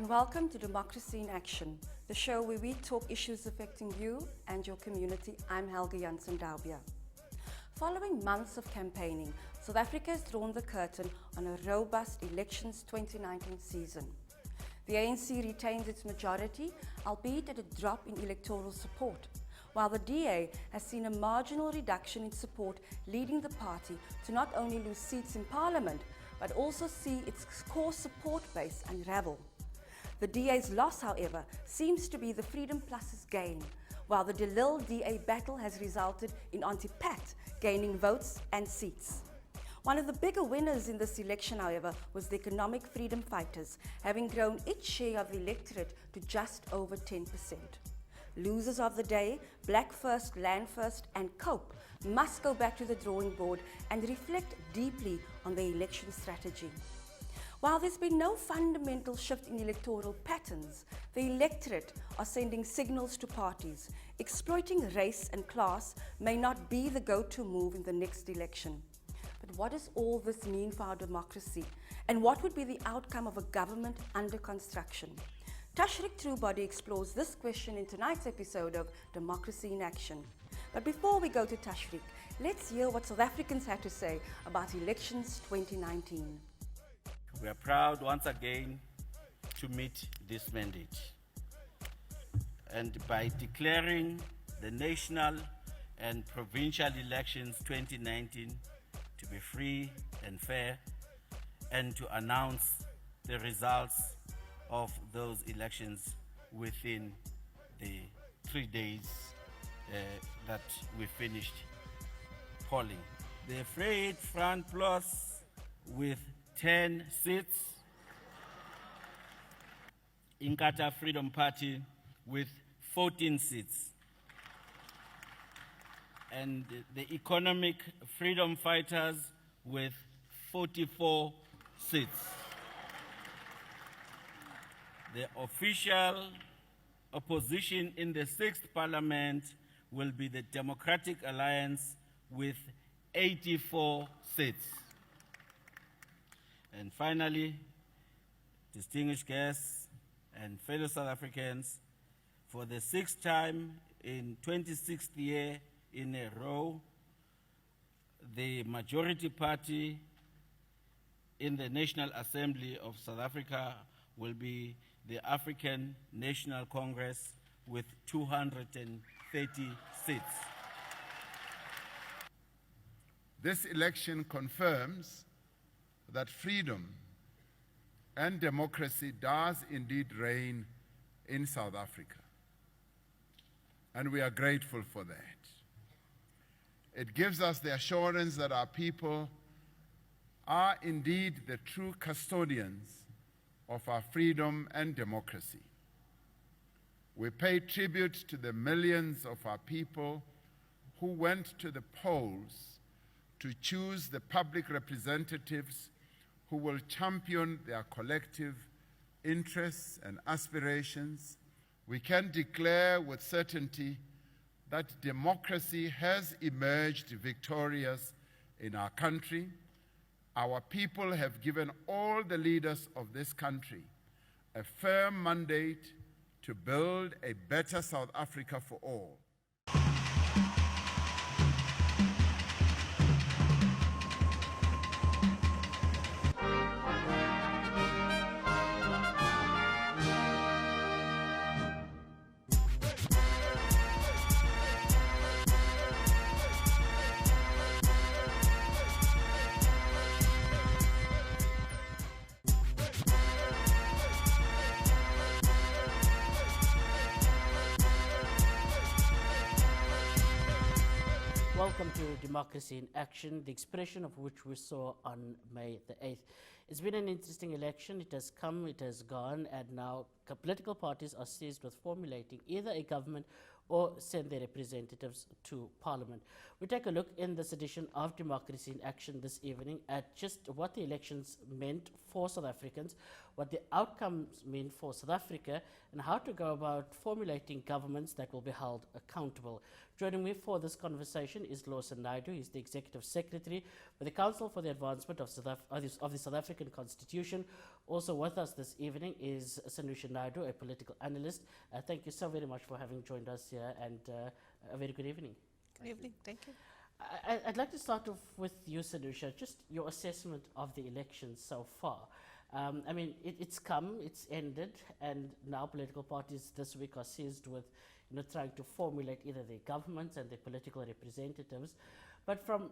and welcome to Democracy in Action, the show where we talk issues affecting you and your community. I'm Helga Jansen-Daubia. Following months of campaigning, South Africa has drawn the curtain on a robust elections 2019 season. The ANC retains its majority, albeit at a drop in electoral support, while the DA has seen a marginal reduction in support, leading the party to not only lose seats in Parliament, but also see its core support base unravel. The DA's loss, however, seems to be the Freedom Plus's gain, while the De Lille DA battle has resulted in Auntie Pat gaining votes and seats. One of the bigger winners in this election, however, was the Economic Freedom Fighters, having grown its share of the electorate to just over 10%. Losers of the day, Black First, Land First and COPE must go back to the drawing board and reflect deeply on their election strategy. While there's been no fundamental shift in electoral patterns, the electorate are sending signals to parties. Exploiting race and class may not be the go-to move in the next election. But what does all this mean for our democracy? And what would be the outcome of a government under construction? Tashrik Truebody explores this question in tonight's episode of Democracy in Action. But before we go to Tashrik, let's hear what South Africans had to say about elections 2019. We are proud once again to meet this mandate. And by declaring the national and provincial elections 2019 to be free and fair, and to announce the results of those elections within the 3 days that we finished polling. The Freed Front Plus with 10 seats, Inkatha Freedom Party with 14 seats, and the Economic Freedom Fighters with 44 seats. The official opposition in the 6th Parliament will be the Democratic Alliance with 84 seats. And finally, distinguished guests and fellow South Africans, for the 6th time in 26th year in a row, the majority party in the National Assembly of South Africa will be the African National Congress with 230 seats. This election confirms that freedom and democracy does indeed reign in South Africa. And we are grateful for that. It gives us the assurance that our people are indeed the true custodians of our freedom and democracy. We pay tribute to the millions of our people who went to the polls to choose the public representatives who will champion their collective interests and aspirations. We can declare with certainty that democracy has emerged victorious in our country. Our people have given all the leaders of this country a firm mandate to build a better South Africa for all. Welcome to Democracy in Action, the expression of which we saw on May the 8th. It's been an interesting election. It has come, it has gone, and now political parties are seized with formulating either a government or send their representatives to Parliament. We take a look in this edition of Democracy in Action this evening at just what the elections meant for South Africans, what the outcomes mean for South Africa, and how to go about formulating governments that will be held accountable. Joining me for this conversation is Lawson Naidoo. He's the Executive Secretary for the Council for the Advancement of, of the South African Constitution. Also with us this evening is Sanusha Naidoo, a political analyst. Thank you so very much for having joined us here, and a very good evening. Good evening, thank you. I'd like to start off with you, Sanusha, just your assessment of the elections so far. I mean, it's come, it's ended, and now political parties this week are seized with trying to formulate either their governments and their political representatives. But from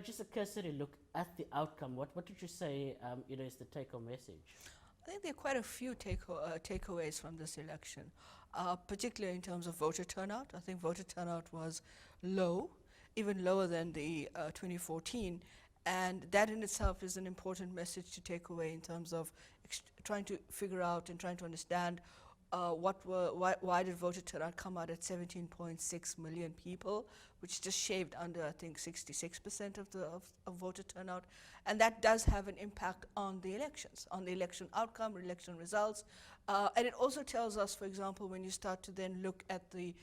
just a cursory look at the outcome, what would you say is the take-home message? I think there are quite a few takeaways from this election, particularly in terms of voter turnout. I think voter turnout was low, even lower than the 2014, and that in itself is an important message to take away in terms of trying to figure out and trying to understand why did voter turnout come out at 17.6 million people, which just shaved under, I think, 66% of voter turnout. And that does have an impact on the elections, on the election outcome, election results. And it also tells us, for example, when you start to then look at the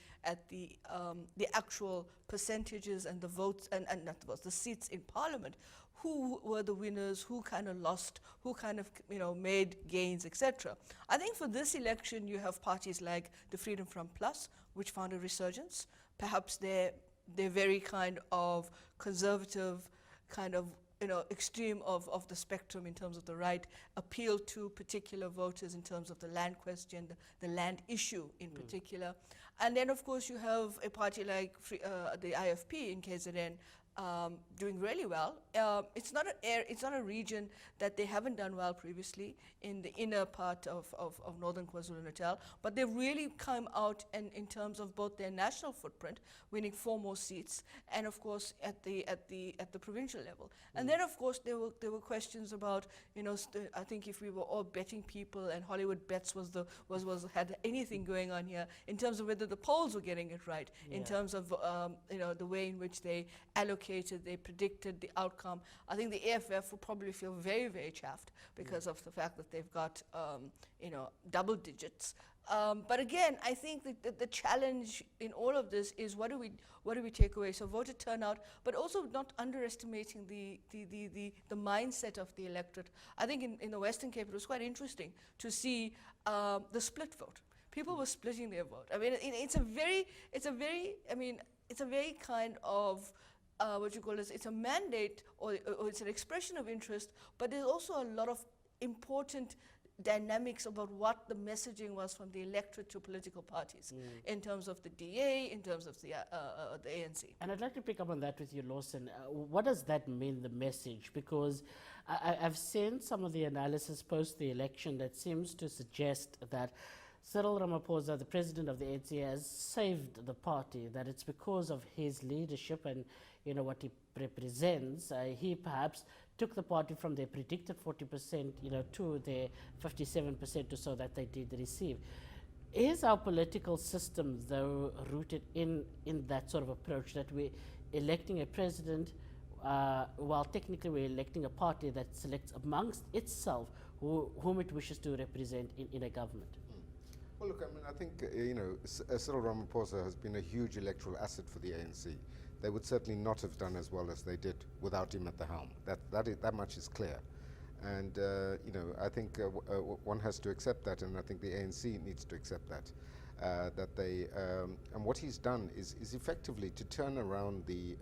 actual percentages and the votes, and not the votes, the seats in parliament, who were the winners, who kind of lost, who kind of made gains, etc. I think for this election you have parties like the Freedom Front Plus, which found a resurgence. Perhaps they're very kind of conservative, kind of extreme of the spectrum in terms of the right, appeal to particular voters in terms of the land question, the land issue in particular. And then of course you have a party like the IFP in KZN, doing really well. It's not a region that they haven't done well previously in the inner part of northern KwaZulu-Natal, but they've really come out in terms of both their national footprint, winning 4 more seats, and of course at the provincial level. And then of course there were questions about I think if we were all betting people and Hollywood Bets had anything going on here in terms of whether the polls were getting it right, in terms of the way in which they allocated, they predicted the outcome. I think the AFF will probably feel very, very chaffed because of the fact that they've got double digits. But again, I think that the challenge in all of this is what do we take away? So voter turnout, but also not underestimating the mindset of the electorate. I think in the Western Cape it was quite interesting to see the split vote. People were splitting their vote. I mean, it's a very kind of it's a mandate or it's an expression of interest, but there's also a lot of important dynamics about what the messaging was from the electorate to political parties in terms of the DA, in terms of the ANC. And I'd like to pick up on that with you, Lawson. What does that mean, the message? Because I've seen some of the analysis post the election that seems to suggest that Cyril Ramaphosa, the president of the ANC, has saved the party, that it's because of his leadership and what he represents. He perhaps took the party from their predicted 40% to their 57% or so that they did receive. Is our political system, though, rooted in that sort of approach, that we're electing a president while technically we're electing a party that selects amongst itself whom it wishes to represent in a government? Well, look, I think, Cyril Ramaphosa has been a huge electoral asset for the ANC. They would certainly not have done as well as they did without him at the helm. That much is clear. And, I think one has to accept that, and I think the ANC needs to accept that. And what he's done is effectively to turn around the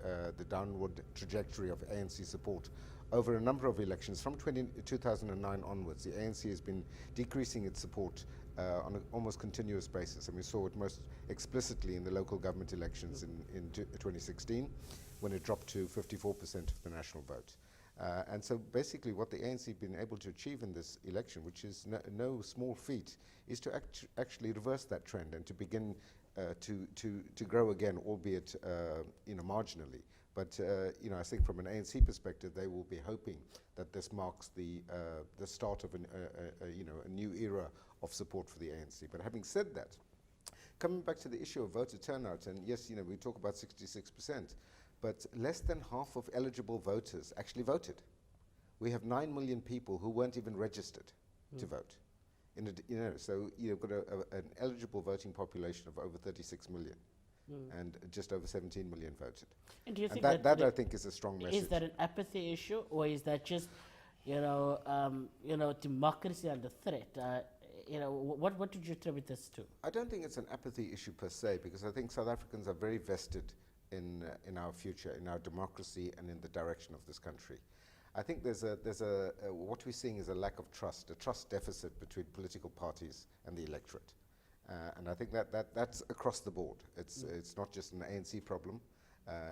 downward trajectory of ANC support over a number of elections. From 2009 onwards, the ANC has been decreasing its support on an almost continuous basis, and we saw it most explicitly in the local government elections in 2016, when it dropped to 54% of the national vote. And so basically what the ANC have been able to achieve in this election, which is no small feat, is to actually reverse that trend and to begin to grow again, albeit marginally. But I think from an ANC perspective, they will be hoping that this marks the start of a new era of support for the ANC. But having said that, coming back to the issue of voter turnout, and yes, we talk about 66%, but less than half of eligible voters actually voted. We have 9 million people who weren't even registered. to vote. So you've got an eligible voting population of over 36 million. And just over 17 million voted. And do you think that I think is a strong message. Is that an apathy issue, or is that just, democracy under threat? What did you attribute this to? I don't think it's an apathy issue per se, because I think South Africans are very vested in our future, in our democracy, and in the direction of this country. I think what we're seeing is a lack of trust, a trust deficit between political parties and the electorate. And I think that's across the board. It's not just an ANC problem.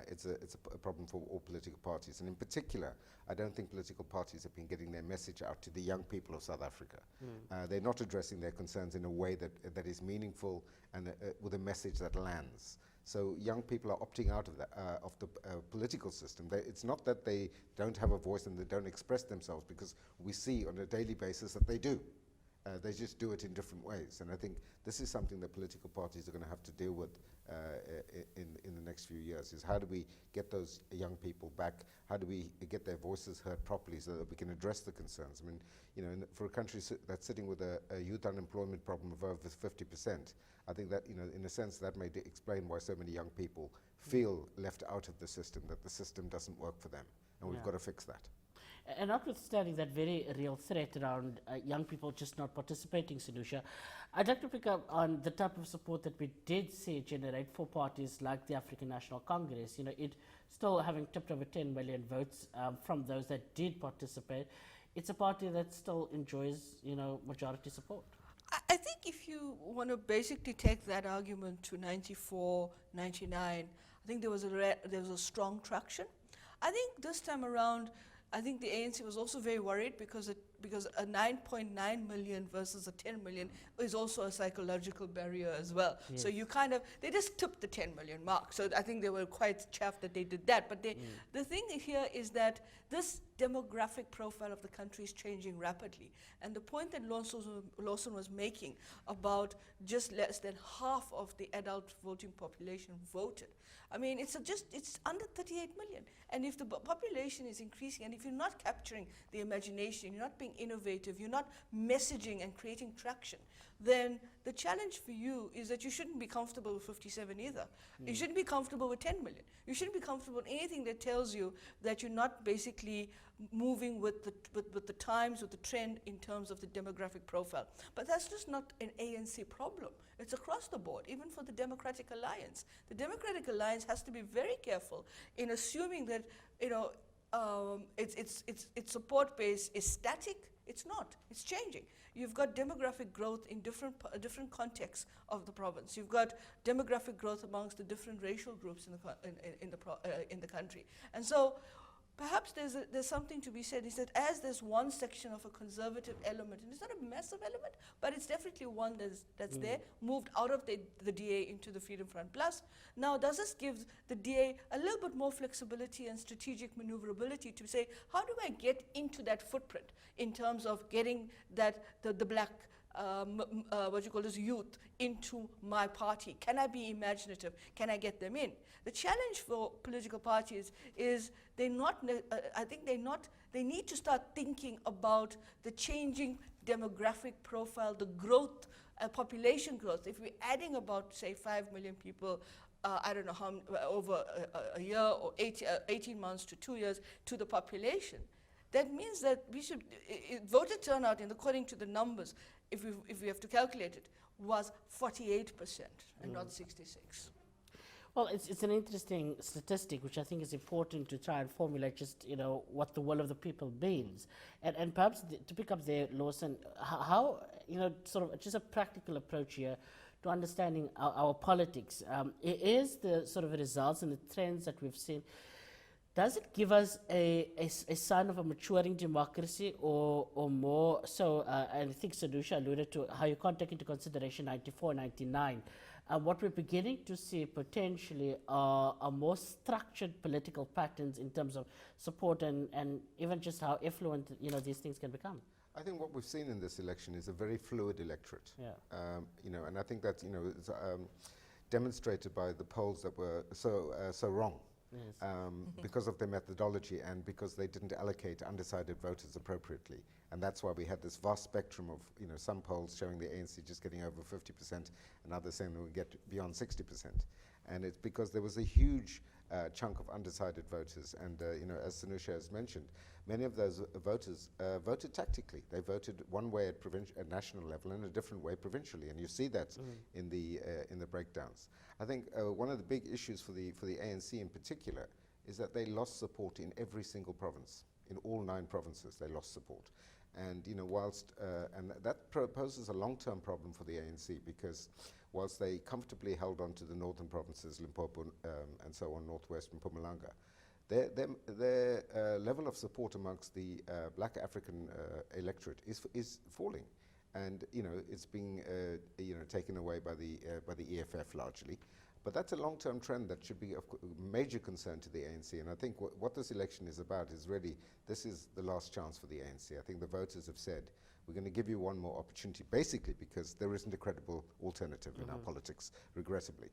It's a problem for all political parties. And in particular, I don't think political parties have been getting their message out to the young people of South Africa. They're not addressing their concerns in a way that is meaningful and with a message that lands. So young people are opting out of the political system. It's not that they don't have a voice and they don't express themselves, because we see on a daily basis that they do. They just do it in different ways. And I think this is something that political parties are going to have to deal with in the next few years, is how do we get those young people back? How do we get their voices heard properly so that we can address the concerns? I mean, for a country that's sitting with a youth unemployment problem of over 50%, I think that, in a sense, that may explain why so many young people feel left out of the system, that the system doesn't work for them. And we've got to fix that. And notwithstanding that very real threat around young people just not participating, Sanusha, I'd like to pick up on the type of support that we did see generate for parties like the African National Congress. It still having tipped over 10 million votes from those that did participate. It's a party that still enjoys, majority support. I think if you want to basically take that argument to 94, 99, I think there was a strong traction. I think this time around, I think the ANC was also very worried because a 9.9 million versus a 10 million is also a psychological barrier as well. Yes. So they just tipped the 10 million mark. So I think they were quite chuffed that they did that. But the thing here is that this demographic profile of the country is changing rapidly. And the point that Lawson was making about just less than half of the adult voting population voted. I mean, it's under 38 million. And if the population is increasing, and if you're not capturing the imagination, you're not being innovative, you're not messaging and creating traction, then the challenge for you is that you shouldn't be comfortable with 57 either. You shouldn't be comfortable with 10 million. You shouldn't be comfortable with anything that tells you that you're not basically moving with the times, with the trend in terms of the demographic profile. But that's just not an ANC problem. It's across the board, even for the Democratic Alliance. The Democratic Alliance has to be very careful in assuming that its support base is static. It's not. It's changing. You've got demographic growth in different contexts of the province. You've got demographic growth amongst the different racial groups in the country, and so. Perhaps there's something to be said, is that as there's one section of a conservative element, and it's not a massive element, but it's definitely one that's there, moved out of the DA into the Freedom Front Plus. Now, does this give the DA a little bit more flexibility and strategic maneuverability to say, how do I get into that footprint in terms of getting the black youth into my party? Can I be imaginative? Can I get them in? The challenge for political parties is they need to start thinking about the changing demographic profile, the growth, population growth. If we're adding about, say, 5 million people, I don't know how, over a year or 18 months to 2 years to the population, that means that we should, voter turnout, and according to the numbers, if we have to calculate it, was 48% and not 66. Well, it's an interesting statistic, which I think is important to try and formulate just, what the will of the people means. And perhaps to pick up there, Lawson, how, sort of just a practical approach here to understanding our politics. Is the sort of results and the trends that we've seen, does it give us a sign of a maturing democracy or more so, and I think Sanusha alluded to how you can't take into consideration 94, 99. What we're beginning to see potentially are more structured political patterns in terms of support and even just how affluent these things can become. I think what we've seen in this election is a very fluid electorate. Yeah. And I think that it's demonstrated by the polls that were so wrong. because of their methodology and because they didn't allocate undecided voters appropriately. And that's why we had this vast spectrum of, some polls showing the ANC just getting over 50% and others saying they would get beyond 60%. And it's because there was a huge chunk of undecided voters. And, as Sanusha has mentioned, many of those voters voted tactically. They voted one way at national level and a different way provincially. And you see that in the breakdowns. I think one of the big issues for the ANC in particular is that they lost support in every single province. In all 9 provinces, they lost support. And and that poses a long-term problem for the ANC, because whilst they comfortably held on to the northern provinces, Limpopo and so on, Northwest and Mpumalanga, their level of support amongst the black African electorate is falling. And it's being taken away by the EFF largely. But that's a long-term trend that should be of major concern to the ANC. And I think what this election is about is really, this is the last chance for the ANC. I think the voters have said, we're going to give you one more opportunity, basically because there isn't a credible alternative in our politics, regrettably.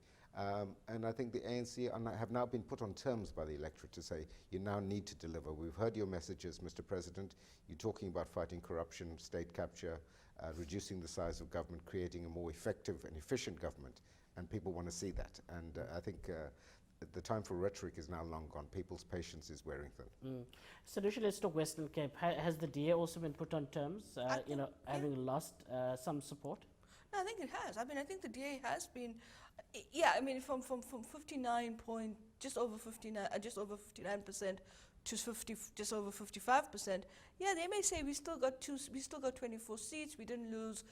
And I think the ANC have now been put on terms by the electorate to say, you now need to deliver. We've heard your messages, Mr. President. You're talking about fighting corruption, state capture, reducing the size of government, creating a more effective and efficient government. And people want to see that. And I think the time for rhetoric is now long gone. People's patience is wearing thin. Sanusha, let's talk Western Cape. Has the DA also been put on terms, having lost some support? No, I think it has. I mean, I think the DA has been, from 59 point, just over 59% to just over 55%. Yeah, they may say we still got 24 seats. We didn't lose.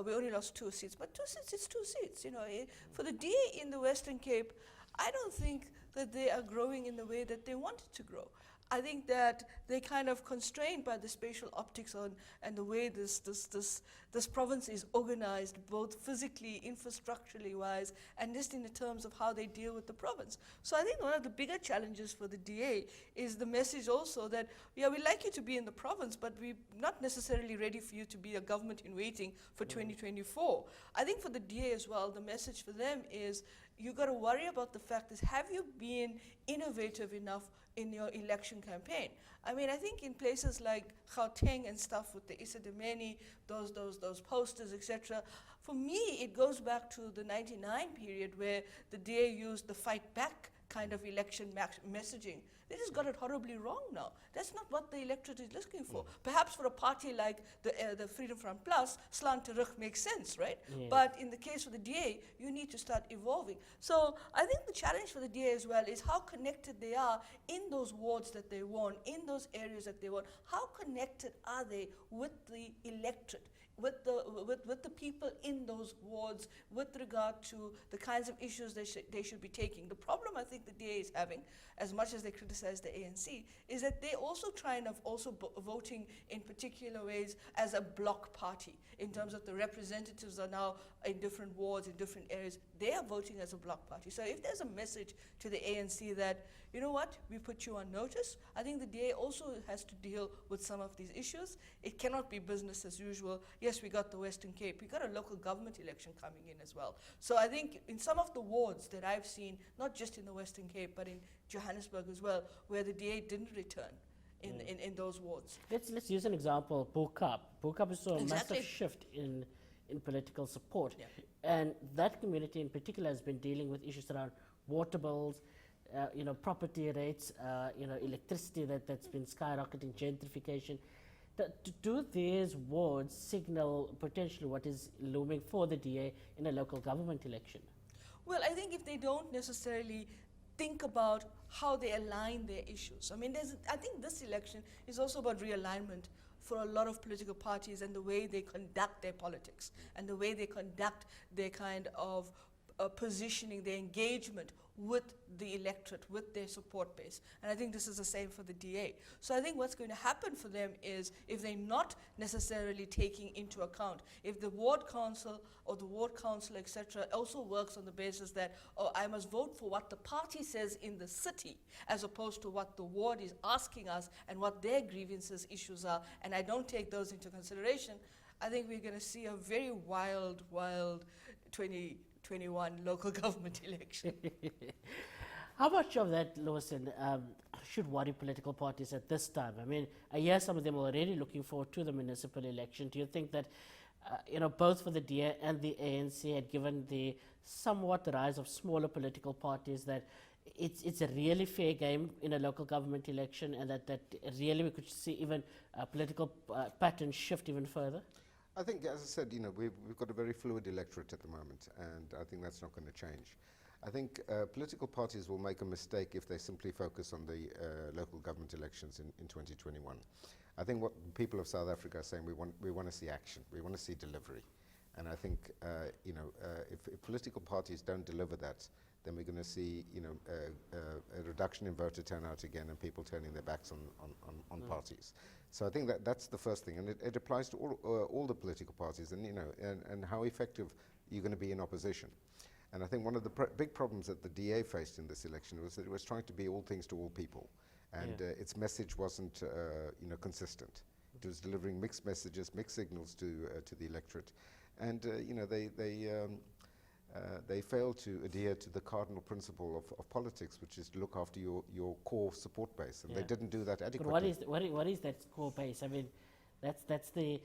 We only lost 2 seats, but 2 seats is 2 seats. For the DA in the Western Cape, I don't think that they are growing in the way that they wanted to grow. I think that they're kind of constrained by the spatial optics and the way this province is organized, both physically, infrastructurally wise, and just in the terms of how they deal with the province. So I think one of the bigger challenges for the DA is the message also that, yeah, we'd like you to be in the province, but we're not necessarily ready for you to be a government in waiting for 2024. I think for the DA as well, the message for them is, you got to worry about the fact is, have you been innovative enough in your election campaign? I mean, I think in places like Gauteng and stuff with the Isidimeni, those posters, etc. For me, it goes back to the 99 period where the DA used the fight back kind of election messaging. They just got it horribly wrong now. That's not what the electorate is looking for. Perhaps for a party like the Freedom Front Plus, slaan terug makes sense, right? Yeah. But in the case of the DA, you need to start evolving. So I think the challenge for the DA as well is how connected they are in those wards that they won, in those areas that they won. How connected are they with the electorate? With the people in those wards with regard to the kinds of issues they should be taking. The problem I think the DA is having, as much as they criticize the ANC, is that they also try and voting in particular ways as a block party, in terms of the representatives are now in different wards, in different areas. They are voting as a block party. So if there's a message to the ANC that, you know what, we put you on notice, I think the DA also has to deal with some of these issues. It cannot be business as usual. Yes, we got the Western Cape. We got a local government election coming in as well. So I think in some of the wards that I've seen, not just in the Western Cape, but in Johannesburg as well, where the DA didn't return in those wards. Let's use an example, Bo-Kaap. Bo-Kaap is a Exactly. massive shift in political support. Yeah. And that community in particular has been dealing with issues around water bills, property rates, electricity that's been skyrocketing, gentrification. Do these wards signal potentially what is looming for the DA in a local government election? Well, I think if they don't necessarily think about how they align their issues. I mean, I think this election is also about realignment for a lot of political parties and the way they conduct their politics and the way they conduct their kind of positioning, their engagement with the electorate, with their support base. And I think this is the same for the DA. So I think what's going to happen for them is, if they're not necessarily taking into account, if the ward council or the ward council, etc., also works on the basis that, oh, I must vote for what the party says in the city, as opposed to what the ward is asking us and what their grievances, issues are, and I don't take those into consideration, I think we're going to see a very wild 2021 local government election. How much of that, Lawson, should worry political parties at this time? I mean, I hear some of them are already looking forward to the municipal election. Do you think that, both for the DA and the ANC had given the somewhat rise of smaller political parties that it's a really fair game in a local government election, and that really we could see even political patterns shift even further? I think, as I said, we've got a very fluid electorate at the moment, and I think that's not going to change. I think political parties will make a mistake if they simply focus on the local government elections in 2021. I think what people of South Africa are saying, we want to see action, we want to see delivery. And I think, if political parties don't deliver that, then we're going to see, a reduction in voter turnout again, and people turning their backs on parties. So I think that's the first thing, and it applies to all the political parties, and and how effective you're going to be in opposition. And I think one of the big problems that the DA faced in this election was that it was trying to be all things to all people, and its message wasn't, consistent. It was delivering mixed messages, mixed signals to the electorate, and they failed to adhere to the cardinal principle of politics, which is to look after your core support base, and they didn't do that adequately. But what is that core base? I mean, that's the.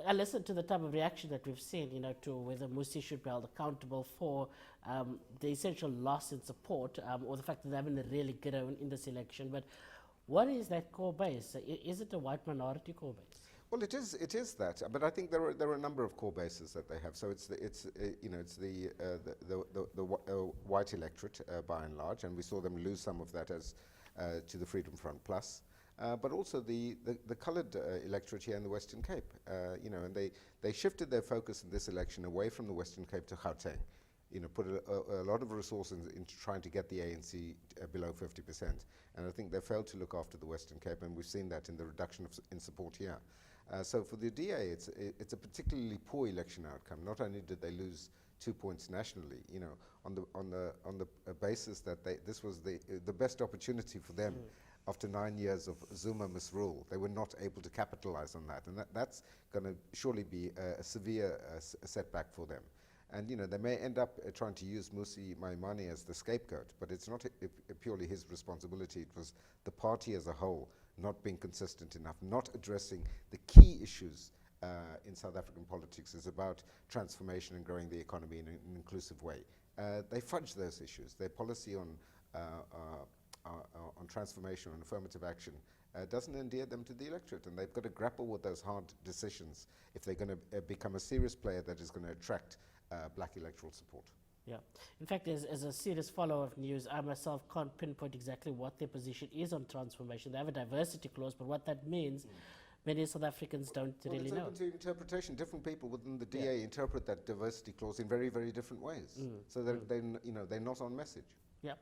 I listened to the type of reaction that we've seen, to whether Musi should be held accountable for the essential loss in support, or the fact that they haven't really grown in this election. But what is that core base? Is it a white minority core base? Well, it is that, but I think there are a number of core bases that they have. So it's the white electorate by and large, and we saw them lose some of that as to the Freedom Front Plus, but also the coloured electorate here in the Western Cape. And they shifted their focus in this election away from the Western Cape to Gauteng. Put a lot of resources into trying to get the ANC below 50%, and I think they failed to look after the Western Cape, and we've seen that in the reduction in support here. So for the DA, it's a particularly poor election outcome. Not only did they lose 2 points nationally, on the basis that this was the best opportunity for them after 9 years of Zuma misrule. They were not able to capitalize on that, and that's going to surely be a severe setback for them. And they may end up trying to use Musi Maimane as the scapegoat, but it's not purely his responsibility. It was the party as a whole not being consistent enough, not addressing the key issues in South African politics is about transformation and growing the economy in an inclusive way. They fudge those issues. Their policy on transformation and affirmative action doesn't endear them to the electorate, and they've got to grapple with those hard decisions if they're going to become a serious player that is going to attract black electoral support. Yeah. In fact, as a serious follower of news, I myself can't pinpoint exactly what their position is on transformation. They have a diversity clause, but what that means, many South Africans don't really it's know. open to interpretation. Different people within the DA interpret that diversity clause in very, very different ways. So that they're not on message. Yeah.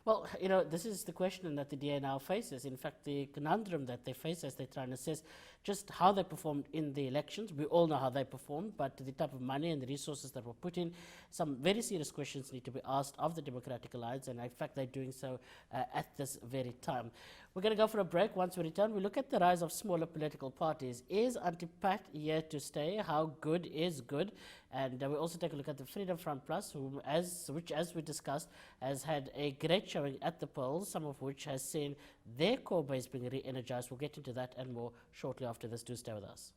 Well, this is the question that the DA now faces. In fact, the conundrum that they face as they try and assess just how they performed in the elections. We all know how they performed, but the type of money and the resources that were put in, some very serious questions need to be asked of the Democratic Alliance, and in fact, they're doing so at this very time. We're going to go for a break. Once we return, we look at the rise of smaller political parties. Is Anti-Pat here to stay? How good is good? And we also take a look at the Freedom Front Plus, which, as we discussed, has had a great showing at the polls, some of which has seen their core base being re-energized. We'll get into that and more shortly after this. Do stay with us.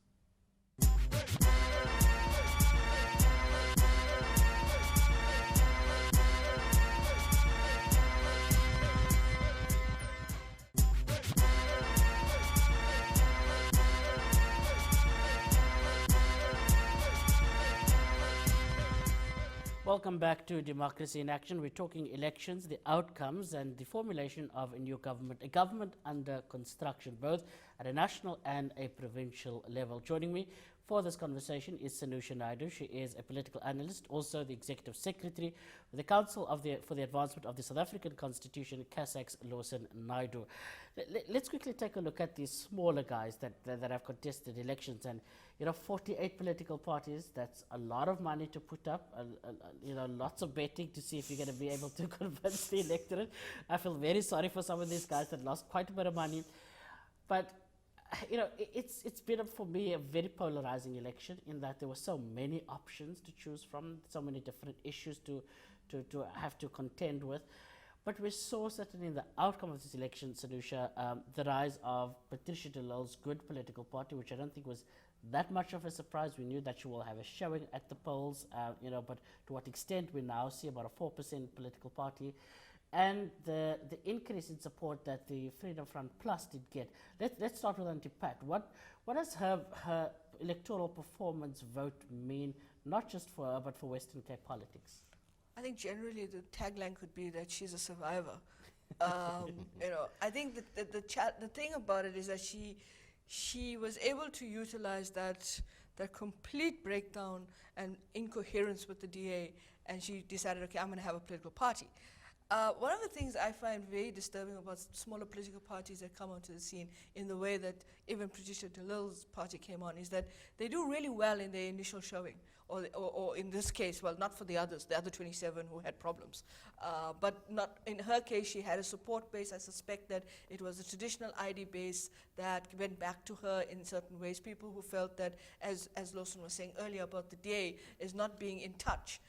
Welcome back to Democracy in Action. We're talking elections, the outcomes, and the formulation of a new government, a government under construction, both at a national and a provincial level. Joining me for this conversation is Sanusha Naidu. She is a political analyst, also the Executive Secretary for the Council for the Advancement of the South African Constitution, CASAC's Lawson Naidu. Let's quickly take a look at these smaller guys that have contested elections. And 48 political parties, that's a lot of money to put up, lots of betting to see if you're going to be able to convince the electorate. I feel very sorry for some of these guys that lost quite a bit of money. But, it's been, for me, a very polarizing election in that there were so many options to choose from, so many different issues to have to contend with. But we saw certainly in the outcome of this election, Sanusha, the rise of Patricia de Lille's Good Political Party, which I don't think was that much of a surprise. We knew that she will have a showing at the polls, but to what extent we now see about a 4% political party. And the increase in support that the Freedom Front Plus did get. Let's start with Auntie Pat. What does her electoral performance vote mean, not just for her, but for Western Cape politics? I think generally the tagline could be that she's a survivor. I think that the thing about it is that she was able to utilize that complete breakdown and incoherence with the DA, and she decided, okay, I'm going to have a political party. One of the things I find very disturbing about smaller political parties that come onto the scene in the way that even Patricia de Lille's party came on is that they do really well in their initial showing, or in this case, well, not for the others, the other 27 who had problems. But not in her case, she had a support base. I suspect that it was a traditional ID base that went back to her in certain ways. People who felt that, as Lawson was saying earlier about the DA, is not being in touch,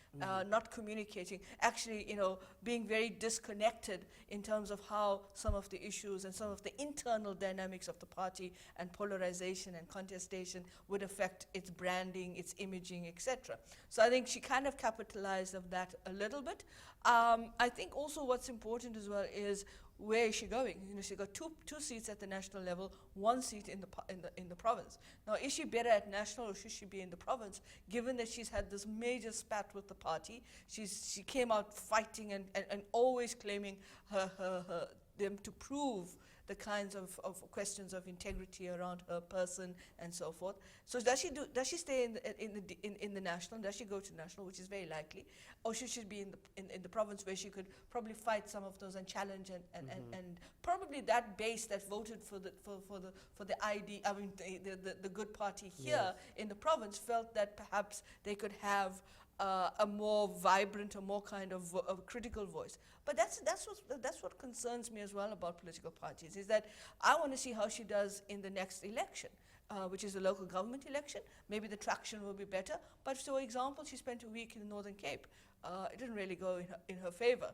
not communicating, actually, being very disconnected in terms of how some of the issues and some of the internal dynamics of the party and polarization and contestation would affect its branding, its imaging, etc. So I think she kind of capitalized on that a little bit. I think also what's important as well is where is she going? She got two seats at the national level, one seat in the province. Now, is she better at national or should she be in the province? Given that she's had this major spat with the party, she came out fighting and always claiming them to prove the kinds of questions of integrity around her person and so forth. So does she stay in the national? Does she go to national, which is very likely, or should she be in the province where she could probably fight some of those and challenge and probably that base that voted for the ID, I mean the good party here in the province felt that perhaps they could have a more vibrant, a more kind of critical voice. But that's what concerns me as well about political parties, is that I want to see how she does in the next election, which is the local government election. Maybe the traction will be better. But for example, she spent a week in the Northern Cape. It didn't really go in her favor.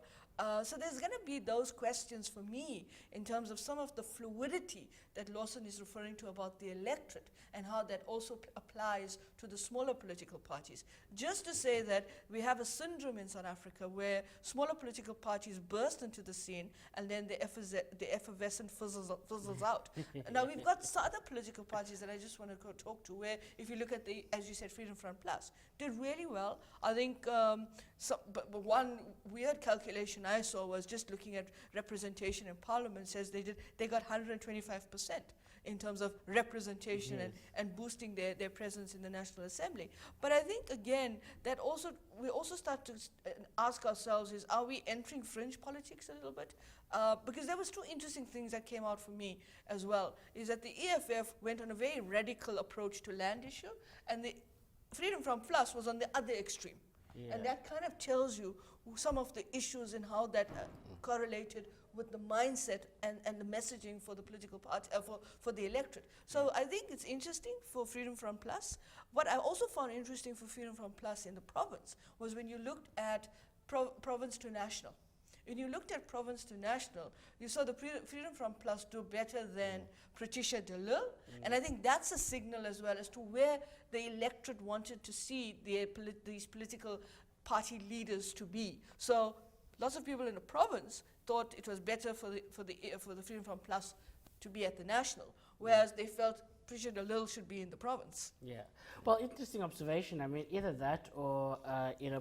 So there's going to be those questions for me in terms of some of the fluidity that Lawson is referring to about the electorate and how that also applies to the smaller political parties. Just to say that we have a syndrome in South Africa where smaller political parties burst into the scene and then the effervescent fizzles out. Now we've got other political parties that I just want to go talk to where if you look at the, as you said, Freedom Front Plus, did really well. I think but one weird calculation I saw was just looking at representation in Parliament says they got 125% in terms of representation and boosting their presence in the National Assembly. But I think again that we also start to ask ourselves is, are we entering fringe politics a little bit? Because there was two interesting things that came out for me as well, is that the EFF went on a very radical approach to land issue and the Freedom Front Plus was on the other extreme. Yeah. And that kind of tells you some of the issues and how that correlated with the mindset and the messaging for the political party, for the electorate. So I think it's interesting for Freedom Front Plus. What I also found interesting for Freedom Front Plus in the province was when you looked at province to national. When you looked at province to national, you saw the Freedom Front Plus do better than Patricia de Lille. And I think that's a signal as well as to where the electorate wanted to see these political party leaders to be. So lots of people in the province thought it was better for the Freedom Front Plus to be at the national, whereas they felt Patricia de Lille should be in the province. Yeah. Well, interesting observation. I mean, either that or,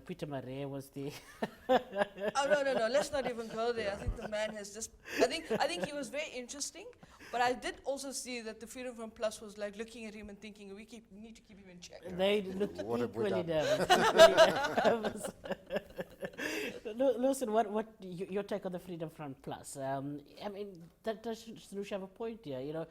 Peter Marais was the... Oh, no. Let's not even go there. I think the man has just... I think he was very interesting, but I did also see that the Freedom Front Plus was like looking at him and thinking, we need to keep him in check. They looked equally nervous. Listen, what your take on the Freedom Front Plus? I mean, does Sanusha have a point here?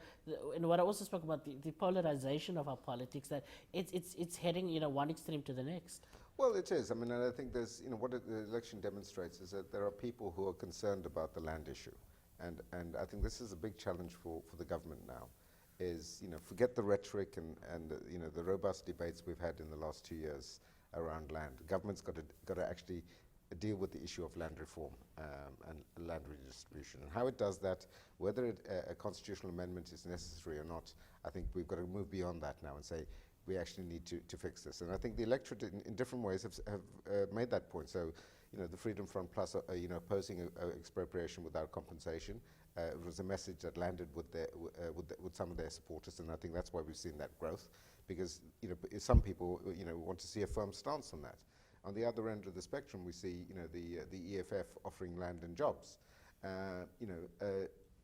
And what I also spoke about the polarization of our politics, that it's heading one extreme to the next. Well, it is. I mean, and I think there's what the election demonstrates is that there are people who are concerned about the land issue, and I think this is a big challenge for the government now. Is forget the rhetoric and the robust debates we've had in the last 2 years around land. The government's got to actually deal with the issue of land reform and land redistribution. And how it does that, whether a constitutional amendment is necessary or not, I think we've got to move beyond that now and say we actually need to fix this. And I think the electorate in different ways have made that point. So, the Freedom Front Plus, opposing expropriation without compensation, it was a message that landed with some of their supporters, and I think that's why we've seen that growth, because some people want to see a firm stance on that. On the other end of the spectrum, we see the EFF offering land and jobs.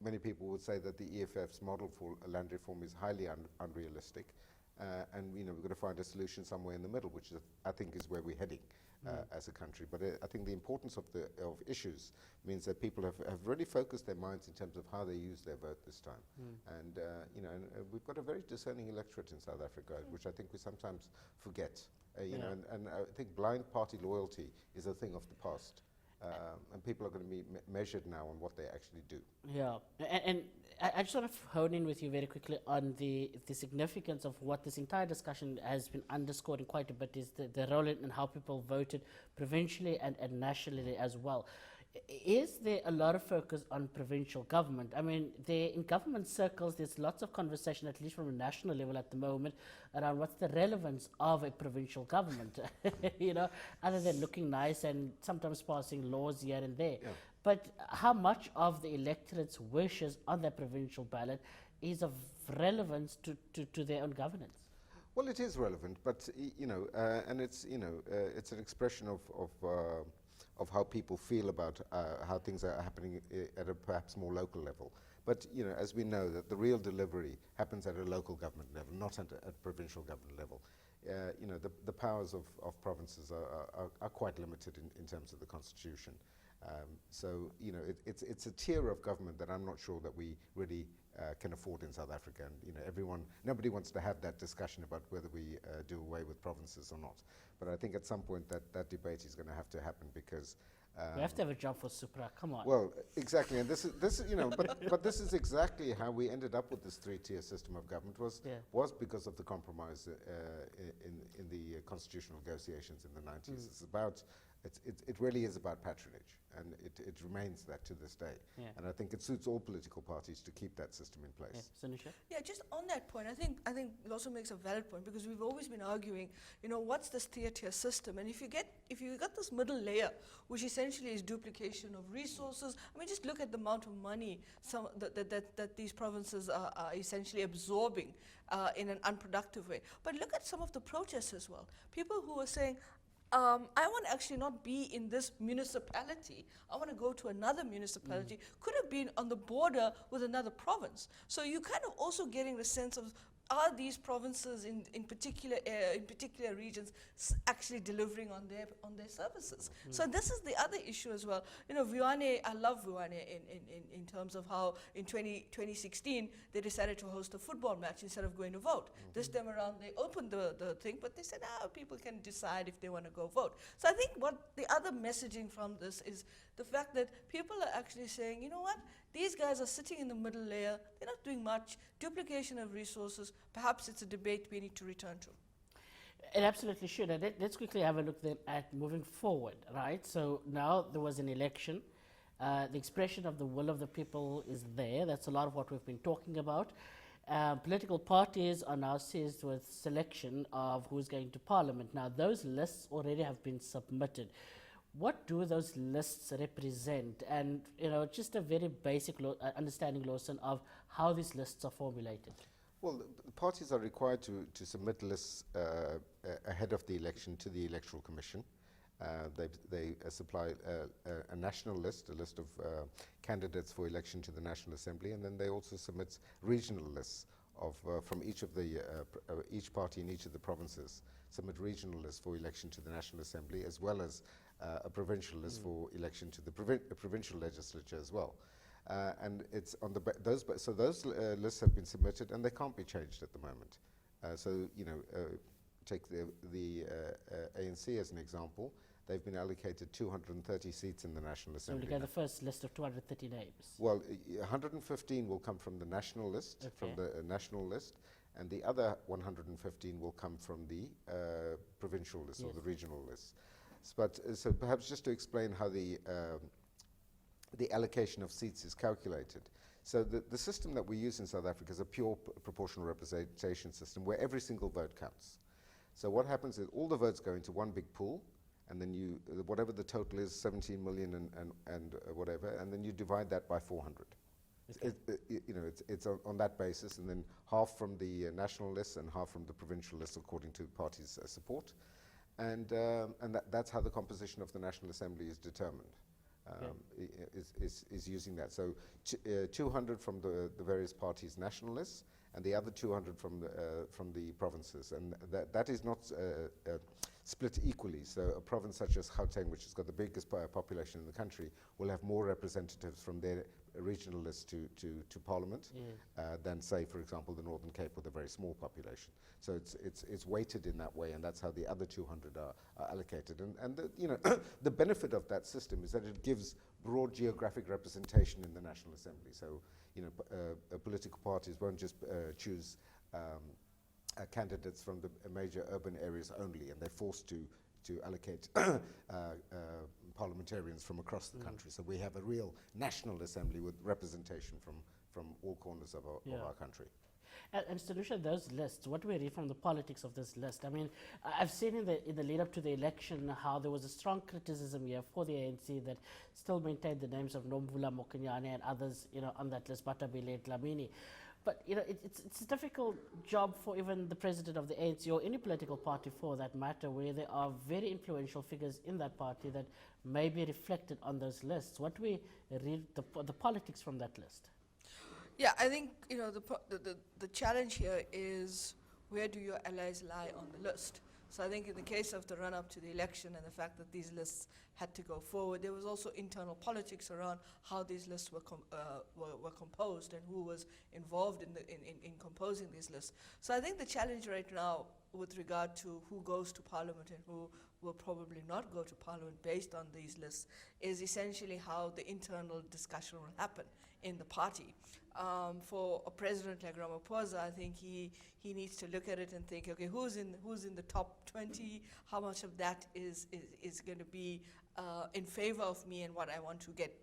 Many people would say that the EFF's model for land reform is highly unrealistic, and we've got to find a solution somewhere in the middle, which I think is where we're heading. As a country, but I think the importance of issues means that people have really focused their minds in terms of how they use their vote this time, and we've got a very discerning electorate in South Africa, which I think we sometimes forget. And I think blind party loyalty is a thing of the past. And people are going to be measured now on what they actually do. Yeah, and I just want to hone in with you very quickly on the significance of what this entire discussion has been underscored in quite a bit, is the role in how people voted provincially and nationally as well. Is there a lot of focus on provincial government? I mean, in government circles, there's lots of conversation, at least from a national level at the moment, around what's the relevance of a provincial government, other than looking nice and sometimes passing laws here and there. Yeah. But how much of the electorate's wishes on the provincial ballot is of relevance to their own governance? Well, it is relevant, but and it's it's an expression of how people feel about how things are happening at a perhaps more local level. But as we know, that the real delivery happens at a local government level, not at provincial government level. The powers of provinces are quite limited in terms of the constitution. So it's a tier of government that I'm not sure that we really can afford in South Africa, and nobody wants to have that discussion about whether we do away with provinces or not. But I think at some point that debate is going to have to happen, because we have to have a job for Supra. Come on. well, exactly, and this is but this is exactly how we ended up with this three-tier system of government, was because of the compromise in the constitutional negotiations in the 90s. It's about it really is about patronage, and it remains that to this day. Yeah. And I think it suits all political parties to keep that system in place. Yeah. Sanisha? Yeah, just on that point, I think it also makes a valid point, because we've always been arguing, what's this tier system? And if you got this middle layer, which essentially is duplication of resources, I mean, just look at the amount of money that these provinces are essentially absorbing in an unproductive way. But look at some of the protests as well. People who are saying, I want to actually not be in this municipality. I want to go to another municipality. Could have been on the border with another province. So you kind of also getting the sense of, are these provinces in particular regions actually delivering on their services? So this is the other issue as well. Vuane, I love Vuane in terms of how in 2016 they decided to host a football match instead of going to vote. This time around they opened the thing, but they said, people can decide if they want to go vote. So I think what the other messaging from this is the fact that people are actually saying, you know what, these guys are sitting in the middle layer, they're not doing much, duplication of resources, perhaps it's a debate we need to return to. It absolutely should. And let's quickly have a look then at moving forward, right? So now there was an election. The expression of the will of the people is there. That's a lot of what we've been talking about. Political parties are now seized with selection of who's going to parliament. Now, those lists already have been submitted. What do those lists represent? And, just a very basic understanding, Lawson, of how these lists are formulated. Well, the parties are required to submit lists ahead of the election to the Electoral Commission. They supply a national list, a list of candidates for election to the National Assembly, and then they also submit regional lists from each party in each of the provinces. Submit regional lists for election to the National Assembly, as well as a provincial list for election to the provincial legislature as well. And it's on those lists have been submitted, and they can't be changed at the moment. Take the ANC as an example. They've been allocated 230 seats in the National Assembly. So we get the first list of 230 names. Well, 115 will come from the national list, from the national list, and the other 115 will come from the provincial list or the regional list. So perhaps just to explain how the allocation of seats is calculated. So the system that we use in South Africa is a pure proportional representation system where every single vote counts. So what happens is all the votes go into one big pool, and then you, whatever the total is, 17 million and whatever, and then you divide that by 400. Okay. It's on that basis, and then half from the national list and half from the provincial list according to the party's support. And that's how the composition of the National Assembly is determined. Is using that. So 200 from the various parties' national lists, and the other 200 from the provinces, and that is not split equally. So a province such as Gauteng, which has got the biggest population in the country, will have more representatives from their regional list to Parliament than, say, for example, the Northern Cape with a very small population. So it's weighted in that way, and that's how the other 200 are allocated. And the benefit of that system is that it gives broad geographic representation in the National Assembly. So political parties won't just choose candidates from the major urban areas only, and they're forced to allocate parliamentarians from across the country. So we have a real National Assembly with representation from all corners of our country. And Sanusha, those lists, what do we read from the politics of this list? I mean, I've seen in the lead up to the election how there was a strong criticism here for the ANC that still maintained the names of Nomvula Mokonyane and others, on that list, Batabile, Dlamini. But, it's a difficult job for even the president of the ANC or any political party for that matter, where there are very influential figures in that party that may be reflected on those lists. What do we read the politics from that list? Yeah, I think the challenge here is where do your allies lie on the list? So I think in the case of the run-up to the election and the fact that these lists had to go forward, there was also internal politics around how these lists were composed and who was involved in composing these lists. So I think the challenge right now with regard to who goes to Parliament and who will probably not go to Parliament based on these lists is essentially how the internal discussion will happen in the party. For a president like Ramaphosa, I think he needs to look at it and think, okay, who's in the top 20? How much of that is going to be in favor of me and what I want to get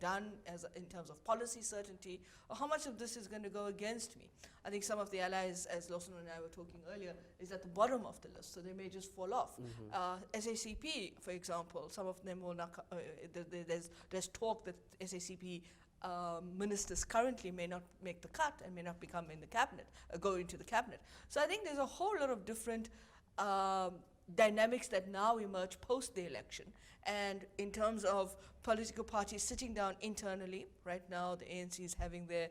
done in terms of policy certainty, or how much of this is going to go against me? I think some of the allies, as Lawson and I were talking earlier, is at the bottom of the list, so they may just fall off. SACP, for example, some of them will not. There's talk that SACP ministers currently may not make the cut and may not become in the cabinet, go into the cabinet. So I think there's a whole lot of different dynamics that now emerge post the election. And in terms of political parties sitting down internally, right now the ANC is having their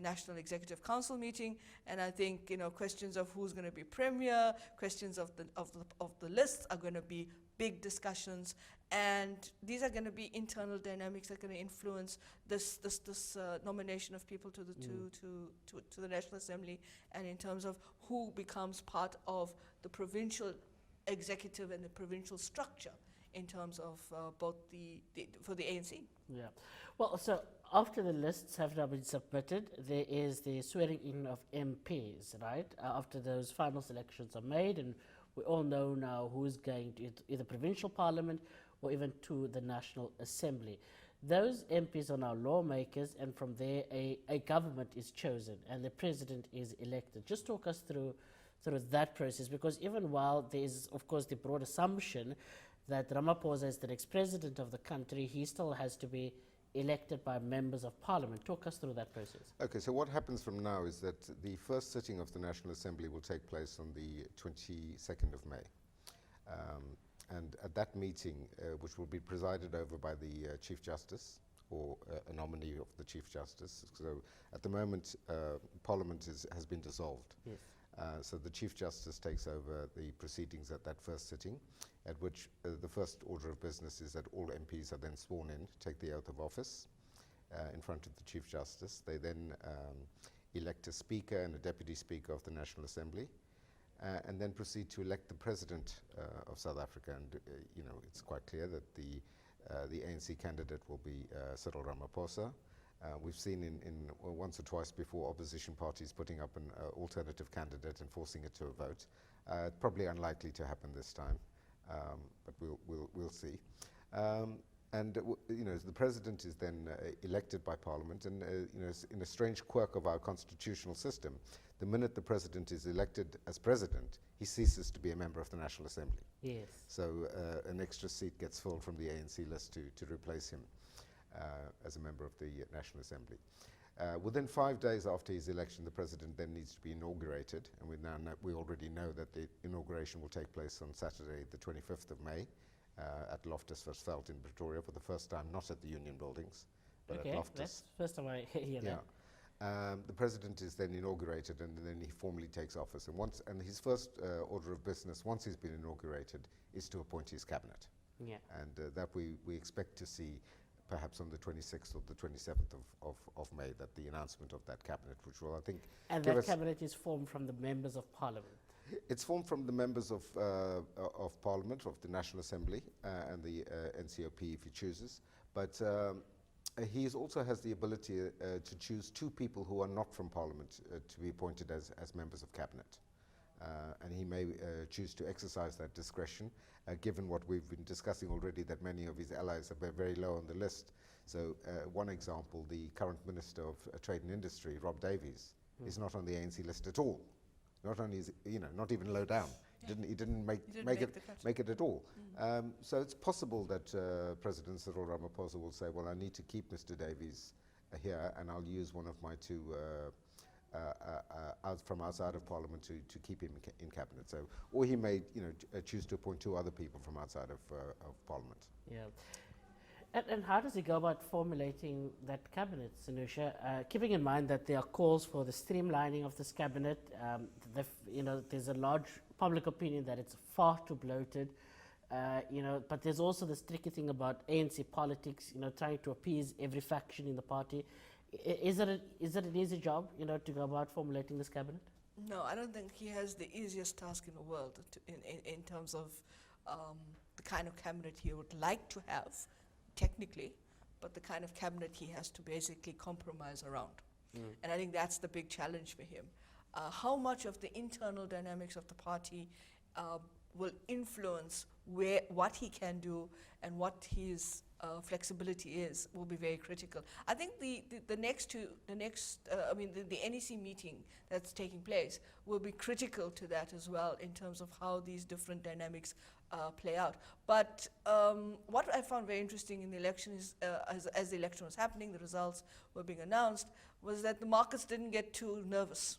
National Executive Council meeting, and I think questions of who's going to be premier, questions of the lists are going to be big discussions, and these are going to be internal dynamics that are going to influence this nomination of people to the National Assembly, and in terms of who becomes part of the provincial executive and the provincial structure in terms of both for the ANC. Yeah. Well, so after the lists have now been submitted, there is the swearing in of MPs, right? After those final selections are made, and we all know now who's going to either provincial parliament or even to the National Assembly. Those MPs are now lawmakers, and from there a government is chosen and the president is elected. Just talk us through that process, because even while there is, of course, the broad assumption that Ramaphosa is the next president of the country, he still has to be elected by members of parliament. Talk us through that process. Okay, so what happens from now is that the first sitting of the National Assembly will take place on the 22nd of May. And at that meeting, which will be presided over by the Chief Justice, or a nominee of the Chief Justice. So at the moment, Parliament has been dissolved. Yes. So the Chief Justice takes over the proceedings at that first sitting, at which the first order of business is that all MPs are then sworn in, take the oath of office in front of the Chief Justice. They then elect a Speaker and a Deputy Speaker of the National Assembly, and then proceed to elect the President of South Africa. And it's quite clear that the ANC candidate will be Cyril Ramaphosa. We've seen in once or twice before opposition parties putting up an alternative candidate and forcing it to a vote. Probably unlikely to happen this time. but we'll see. The president is then elected by parliament, and in a strange quirk of our constitutional system, the minute the president is elected as president, he ceases to be a member of the National Assembly. Yes. So an extra seat gets filled from the ANC list to replace him as a member of the National Assembly. Within 5 days after his election, the president then needs to be inaugurated, and we already know that the inauguration will take place on Saturday, the 25th of May, at Loftus Versfeld in Pretoria for the first time, not at the Union Buildings, but Okay, at Loftus. that's the first time I hear Yeah. that. The president is then inaugurated, and then he formally takes office. And his first order of business, once he's been inaugurated, is to appoint his cabinet. Yeah. And that we expect to see perhaps on the 26th or the 27th of May, that the announcement of that cabinet, which will, I think, And give that us- cabinet is formed from the members of parliament. It's formed from the members of Parliament, of the National Assembly, and the NCOP if he chooses. But he also has the ability to choose 2 people who are not from Parliament to be appointed as members of Cabinet. And he may choose to exercise that discretion, given what we've been discussing already, that many of his allies are very low on the list. So one example, the current Minister of Trade and Industry, Rob Davies, is not on the ANC list at all. Not only is not even low down. He didn't make it at all. So it's possible that President Cyril Ramaphosa will say, well, I need to keep Mr. Davies here, and I'll use one of my 2 from outside of Parliament to keep him in cabinet. So, or he may choose to appoint 2 other people from outside of Parliament. Yeah. And how does he go about formulating that cabinet, Sanusha? Keeping in mind that there are calls for the streamlining of this cabinet, there's a large public opinion that it's far too bloated, but there's also this tricky thing about ANC politics, trying to appease every faction in the party. Is it an easy job, to go about formulating this cabinet? No, I don't think he has the easiest task in the world in terms of the kind of cabinet he would like to have, technically, but the kind of cabinet he has to basically compromise around. And I think that's the big challenge for him. How much of the internal dynamics of the party will influence what he can do and what his flexibility is will be very critical. I think the NEC meeting that's taking place will be critical to that as well in terms of how these different dynamics play out. But what I found very interesting in the election is, as the election was happening, the results were being announced, was that the markets didn't get too nervous.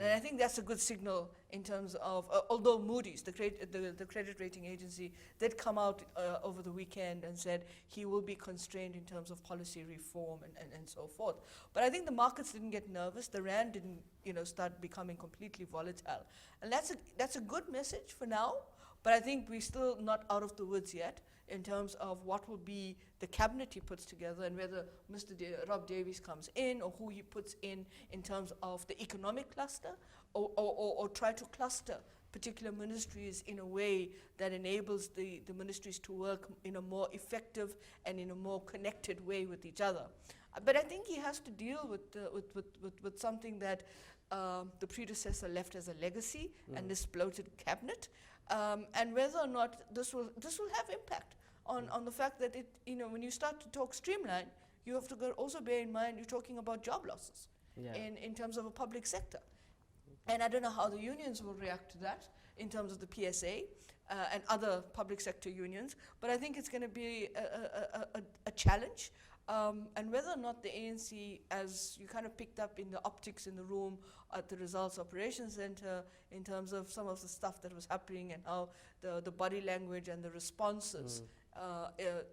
And I think that's a good signal in terms of, although Moody's, the credit rating agency, did come out over the weekend and said he will be constrained in terms of policy reform and so forth. But I think the markets didn't get nervous. The rand didn't, start becoming completely volatile. And that's a good message for now. But I think we're still not out of the woods yet in terms of what will be the cabinet he puts together and whether Mr. Rob Davies comes in or who he puts in terms of the economic cluster or try to cluster particular ministries in a way that enables the ministries to work in a more effective and in a more connected way with each other. But I think he has to deal with something that the predecessor left as a legacy and this bloated cabinet. And whether or not this will have impact on the fact that when you start to talk streamline, you have to also bear in mind you're talking about job losses in terms of a public sector. And I don't know how the unions will react to that in terms of the PSA and other public sector unions, but I think it's going to be a challenge. And whether or not the ANC, as you kind of picked up in the optics in the room at the Results Operations Center, in terms of some of the stuff that was happening and how the body language and the responses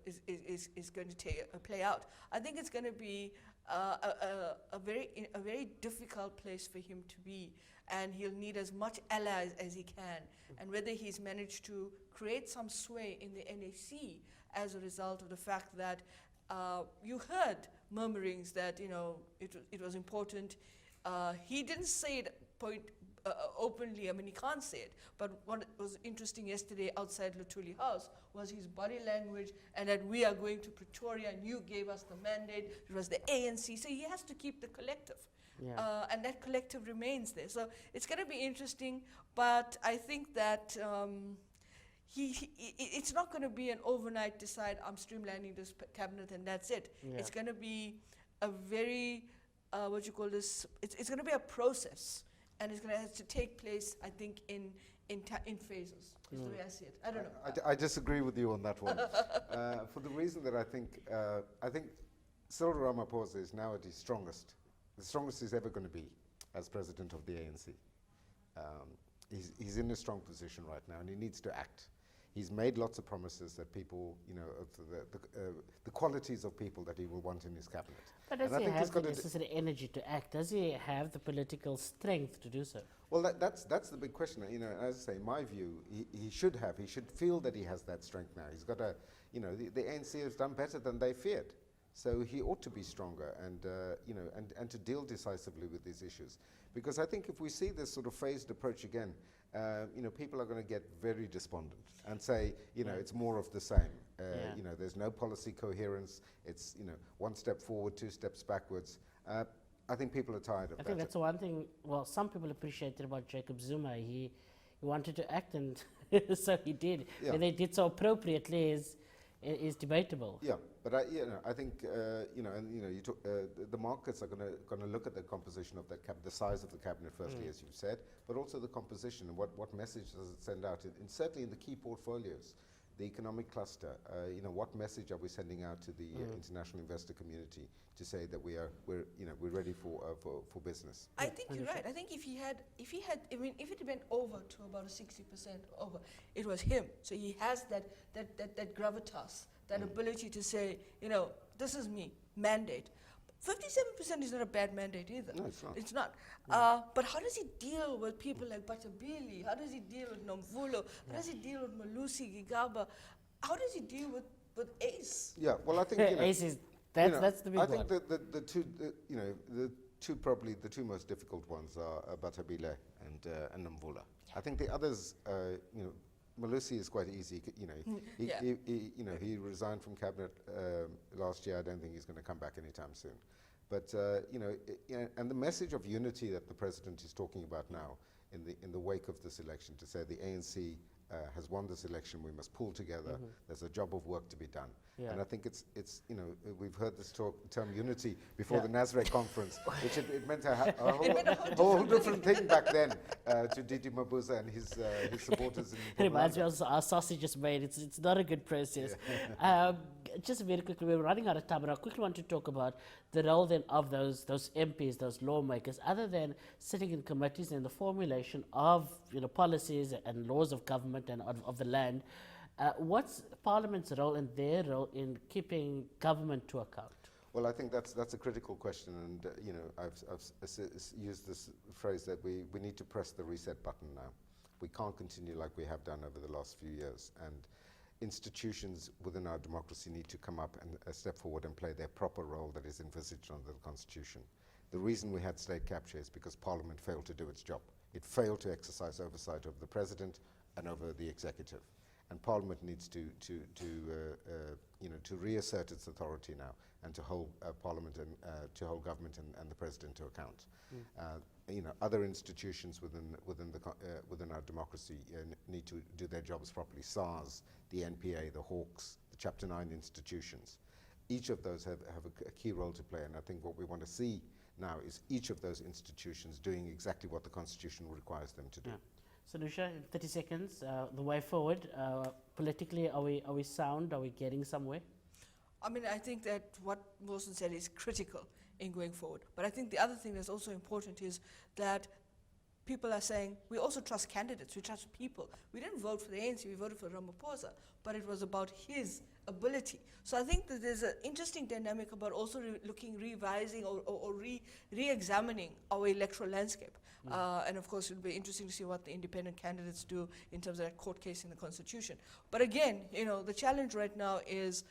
is going to play out, I think it's going to be a very difficult place for him to be, and he'll need as much allies as he can. And whether he's managed to create some sway in the NAC as a result of the fact that you heard murmurings that it was important. He didn't say it openly. I mean, he can't say it. But what was interesting yesterday outside Luthuli House was his body language, and that we are going to Pretoria, and you gave us the mandate. It was the ANC. So he has to keep the collective. Yeah. And that collective remains there. So it's going to be interesting, but I think that it's not going to be an overnight decide, I'm streamlining this cabinet and that's it. Yeah. It's going to be a very, what you call this, it's going to be a process. And it's going to have to take place, I think, in phases, is the way I see it. I don't know. I disagree with you on that one. For the reason that I think Cyril Ramaphosa is now at his strongest, the strongest he's ever going to be as president of the ANC. He's in a strong position right now, and he needs to act. He's made lots of promises that people, you know, of the qualities of people that he will want in his cabinet. But does And I he think he's have the got to necessary energy to act? Does he have the political strength to do so? Well, that's the big question. You know, as I say, in my view, he should have. He should feel that he has that strength now. He's got a, you know, the ANC has done better than they feared. So he ought to be stronger and, you know, and to deal decisively with these issues. Because I think if we see this sort of phased approach again, you know, people are going to get very despondent and say, you know, it's more of the same. You know, there's no policy coherence. It's, you know, one step forward, two steps backwards. I think people are tired of that. I think that's the one thing, well, some people appreciated about Jacob Zuma. He wanted to act, and so he did. Yeah. Whether he did so appropriately is debatable. Yeah, but you know, I think you know, and you know, the markets are going to look at the composition of that the size of the cabinet firstly, as you've said, but also the composition and what message does it send out? Certainly in the key portfolios, the economic cluster. You know, what message are we sending out to the international investor community to say that we're ready for business? I think you're right. I think if it went over to about a 60% over, it was him. So he has that gravitas, that ability to say, you know, this is me, mandate. 57% is not a bad mandate either. No, it's not. It's not. But how does he deal with people like Batabili? How does he deal with Nomvulo? How does he deal with Malusi, Gigaba? How does he deal with Ace? Yeah, well, I think you know, Ace is, you know, that's the big I one. think the two most difficult ones are Batabile and Namvula. I think the others, you know, Malusi is quite easy. You know, he resigned from cabinet last year. I don't think he's going to come back anytime soon. But you know, and the message of unity that the president is talking about now, in the wake of this election, to say the ANC has won this election, we must pull together. There's a job of work to be done. Yeah. And I think it's you know, we've heard this term unity before the Nasrec conference, which it meant a whole different thing back then to Didi Mabuza and his supporters. It reminds me of our sausages made. It's not a good process. Just very quickly, we're running out of time, but I quickly want to talk about the role then of those MPs, those lawmakers, other than sitting in committees and the formulation of, you know, policies and laws of government and of the land. What's Parliament's role and their role in keeping government to account? Well, I think that's a critical question, and you know, I've used this phrase that we need to press the reset button now. We can't continue like we have done over the last few years, and institutions within our democracy need to come up and step forward and play their proper role that is envisaged under the Constitution. The reason we had state capture is because Parliament failed to do its job. It failed to exercise oversight of the President and over the Executive. And Parliament needs to you know, to reassert its authority now and to hold Parliament and to hold government and the President to account. You know, other institutions within our democracy need to do their jobs properly. SARS, the NPA, the Hawks, the Chapter 9 institutions. Each of those have a key role to play, and I think what we want to see now is each of those institutions doing exactly what the Constitution requires them to do. Yeah. So, Nusha, in 30 seconds, the way forward, politically, are we sound? Are we getting somewhere? I mean, I think that what Wilson said is critical in going forward. But I think the other thing that's also important is that people are saying, we also trust candidates, we trust people. We didn't vote for the ANC, we voted for Ramaphosa, but it was about his ability. So I think that there's an interesting dynamic about also revising or re-examining our electoral landscape. And of course, it'll be interesting to see what the independent candidates do in terms of that court case in the Constitution. But again, you know, the challenge right now is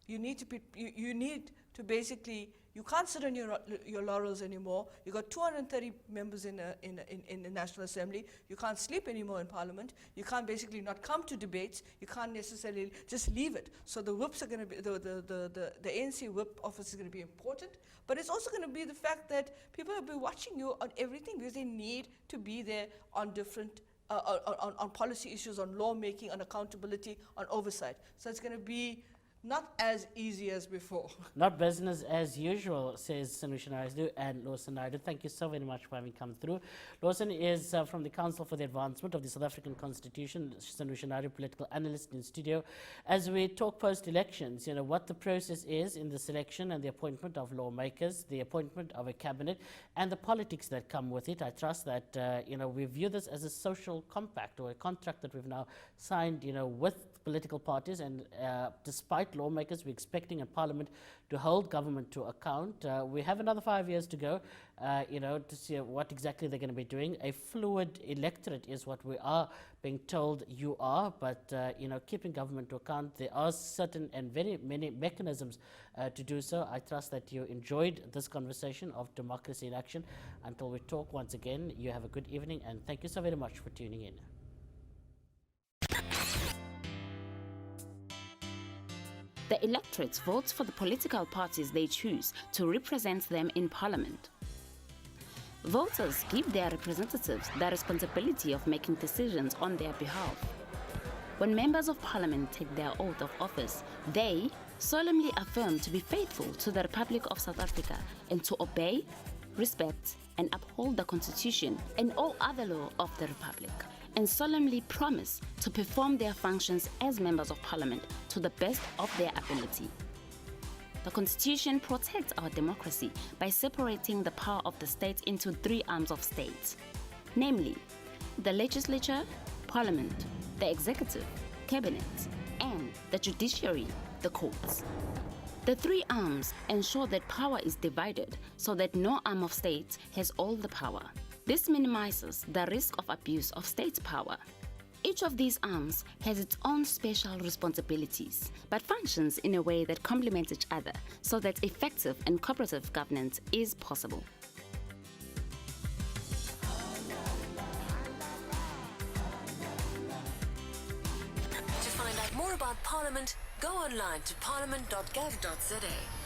you need to basically, you can't sit on your laurels anymore. You've got 230 members in the National Assembly. You can't sleep anymore in Parliament. You can't basically not come to debates. You can't necessarily just leave it. So the whips are going to be, the ANC whip office is going to be important. But it's also going to be the fact that people will be watching you on everything because they need to be there on different on policy issues, on lawmaking, on accountability, on oversight. So it's going to be not as easy as before. Not business as usual, says Sanusi Naidu and Lawson Naidu. Thank you so very much for having come through. Lawson is from the Council for the Advancement of the South African Constitution. Sanusi Naidu, political analyst in studio. As we talk post-elections, what the process is in the selection and the appointment of lawmakers, the appointment of a cabinet, and the politics that come with it. I trust that, we view this as a social compact or a contract that we've now signed, with political parties, and despite lawmakers, we're expecting a parliament to hold government to account. We have another 5 years to go, to see what exactly they're going to be doing. A fluid electorate is what we are being told you are, but, keeping government to account, there are certain and very many mechanisms to do so. I trust that you enjoyed this conversation of Democracy in Action. Until we talk once again, you have a good evening, and thank you so very much for tuning in. The electorate votes for the political parties they choose to represent them in Parliament. Voters give their representatives the responsibility of making decisions on their behalf. When members of Parliament take their oath of office, they solemnly affirm to be faithful to the Republic of South Africa and to obey, respect, and uphold the Constitution and all other law of the Republic, and solemnly promise to perform their functions as members of Parliament to the best of their ability. The Constitution protects our democracy by separating the power of the state into 3 arms of state, namely the legislature, Parliament, the executive, cabinet, and the judiciary, the courts. The 3 arms ensure that power is divided so that no arm of state has all the power. This minimizes the risk of abuse of state power. Each of these arms has its own special responsibilities, but functions in a way that complements each other so that effective and cooperative governance is possible. To find out more about Parliament, go online to parliament.gov.za.